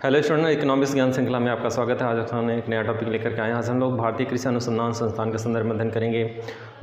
Hello student, economics ज्ञान श्रृंखला में आपका स्वागत है। आज हम एक नया टॉपिक लेकर के आए हैं। आज हम लोग भारतीय कृषि अनुसंधान संस्थान के संदर्भ में अध्ययन करेंगे।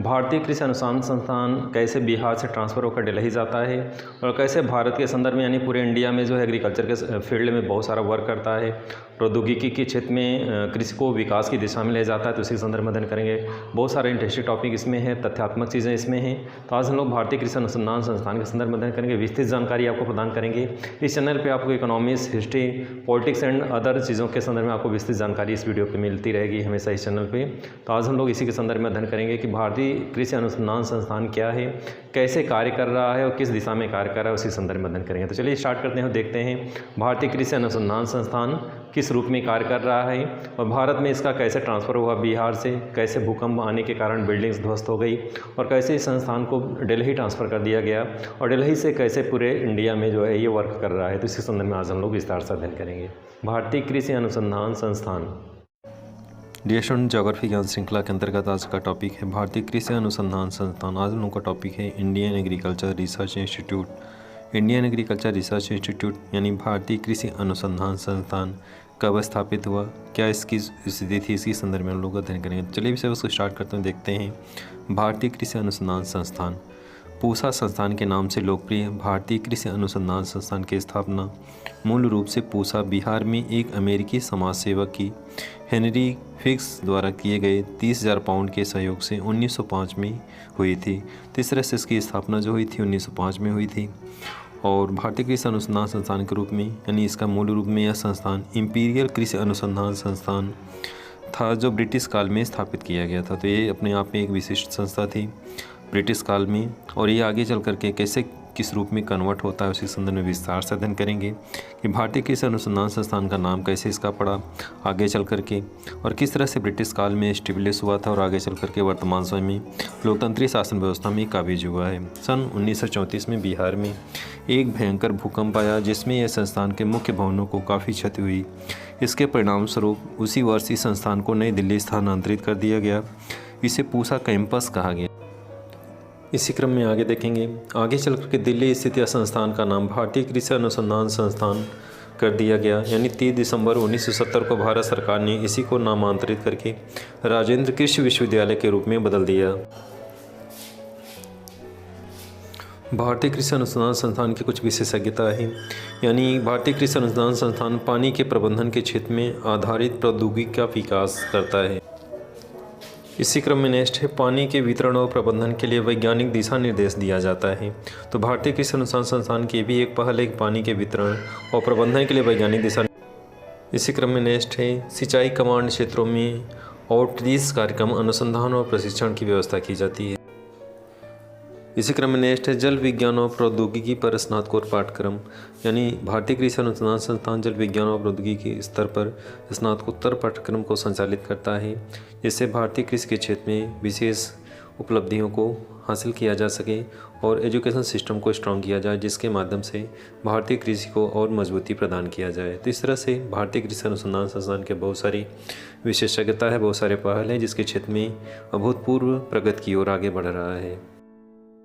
भारतीय कृषि अनुसंधान संस्थान कैसे बिहार से ट्रांसफ़र होकर दिल्ली जाता है और कैसे भारत के संदर्भ में यानी पूरे इंडिया में जो है एग्रीकल्चर के फील्ड में बहुत सारा वर्क करता है, प्रौद्योगिकी के क्षेत्र में कृषि को विकास की दिशा में ले जाता है, तो इसी संदर्भ में अध्ययन करेंगे। बहुत सारे इंटरेस्टिंग टॉपिक इसमें है, तथ्यात्मक चीज़ें इसमें हैं। तो आज हम लोग भारतीय कृषि अनुसंधान संस्थान के संदर्भ में अध्ययन करेंगे, विस्तृत जानकारी आपको प्रदान करेंगे। इस चैनल पर आपको economics, history, politics and other चीज़ों के संदर्भ में आपको विस्तृत जानकारी इस वीडियो पे मिलती रहेगी हमेशा इस चैनल पे। तो आज हम लोग इसी के संदर्भ में अध्ययन करेंगे कि भारतीय कृषि अनुसंधान संस्थान क्या है, कैसे कार्य कर रहा है और किस दिशा में कार्य कर रहा है, उसी संदर्भ में अध्ययन करेंगे। तो चलिए स्टार्ट करते हैं, देखते हैं भारतीय कृषि अनुसंधान संस्थान किस रूप में कार्य कर रहा है और भारत में इसका कैसे ट्रांसफ़र हुआ बिहार से, कैसे भूकंप आने के कारण बिल्डिंग्स ध्वस्त हो गई और कैसे इस संस्थान को दिल्ली ट्रांसफ़र कर दिया गया और दिल्ली से कैसे पूरे इंडिया में जो है ये वर्क कर रहा है। तो इसी संदर्भ में आज हम लोग विस्तार से अध्ययन करेंगे। भारतीय कृषि अनुसंधान संस्थान। डियर स्टूडेंट, ज्योग्राफी ज्ञान श्रृंखला के अंतर्गत आज का टॉपिक है भारतीय कृषि अनुसंधान संस्थान। आज हम लोग का टॉपिक है Indian agriculture research institute. Indian agriculture research institute यानी भारतीय कृषि अनुसंधान संस्थान कब स्थापित हुआ, क्या इसकी स्थिति थी, इसकी संदर्भ में हम लोग अध्ययन करेंगे। चलिए विषय उसको स्टार्ट करते हैं, देखते हैं। भारतीय कृषि अनुसंधान संस्थान पूसा संस्थान के नाम से लोकप्रिय भारतीय कृषि अनुसंधान संस्थान की स्थापना मूल रूप से पूसा बिहार में एक अमेरिकी समाज सेवक की हेनरी फिक्स द्वारा किए गए 30,000 पाउंड के सहयोग से 1905 में हुई थी। तो इस तरह से इसकी स्थापना जो हुई थी 1905 में हुई थी। और भारतीय कृषि अनुसंधान संस्थान के रूप में यानी इसका मूल रूप में यह संस्थान इंपीरियल कृषि अनुसंधान संस्थान था, जो ब्रिटिश काल में स्थापित किया गया था। तो ये अपने आप में एक विशिष्ट संस्था थी ब्रिटिश काल में, और ये आगे चल करके कैसे किस रूप में कन्वर्ट होता है उसी संदर्भ में विस्तार से अध्ययन करेंगे कि भारतीय कृषि अनुसंधान संस्थान का नाम कैसे इसका पड़ा आगे चल करके, और किस तरह से ब्रिटिश काल में स्टेब्लिश हुआ था और आगे चल करके वर्तमान समय में लोकतंत्रीय शासन व्यवस्था में काबिज हुआ है। सन 1934 में बिहार में एक भयंकर भूकंप आया जिसमें यह संस्थान के मुख्य भवनों को काफ़ी क्षति हुई। इसके परिणाम स्वरूप उसी वर्ष इस संस्थान को नई दिल्ली स्थानांतरित कर दिया गया। इसे पूसा कैंपस कहा गया। इसी क्रम में आगे देखेंगे, आगे चल करके दिल्ली स्थित यह संस्थान का नाम भारतीय कृषि अनुसंधान संस्थान कर दिया गया, यानी 30 दिसंबर 1970 को भारत सरकार ने इसी को नामांतरित करके राजेंद्र कृषि विश्वविद्यालय के रूप में बदल दिया। भारतीय कृषि अनुसंधान संस्थान की कुछ विशेषज्ञता है, यानी भारतीय कृषि अनुसंधान संस्थान पानी के प्रबंधन के क्षेत्र में आधारित प्रौद्योगिकी का विकास करता है। इसी क्रम में नेक्स्ट है, पानी के वितरण और प्रबंधन के लिए वैज्ञानिक दिशा निर्देश दिया जाता है। तो भारतीय कृषि अनुसंधान संस्थान की भी एक पहल है पानी के वितरण और प्रबंधन के लिए वैज्ञानिक दिशा। इसी क्रम में नेक्स्ट है, सिंचाई कमांड क्षेत्रों में आउटरीच कार्यक्रम, अनुसंधान और प्रशिक्षण की व्यवस्था की जाती है। इसी क्रम में नेक्स्ट है, जल विज्ञान और प्रौद्योगिकी पर स्नातकोत्तर पाठ्यक्रम, यानी भारतीय कृषि अनुसंधान संस्थान जल विज्ञान और प्रौद्योगिकी स्तर पर स्नातकोत्तर पाठ्यक्रम को संचालित करता है, जिससे भारतीय कृषि के क्षेत्र में विशेष उपलब्धियों को हासिल किया जा सके और एजुकेशन सिस्टम को स्ट्रॉन्ग किया जाए, जिसके माध्यम से भारतीय कृषि को और मजबूती प्रदान किया जाए। तो इस तरह से भारतीय कृषि अनुसंधान संस्थान के बहुत सारी विशेषज्ञता है, बहुत सारे पहल है, जिसके क्षेत्र में अभूतपूर्व प्रगति की ओर आगे बढ़ रहा है।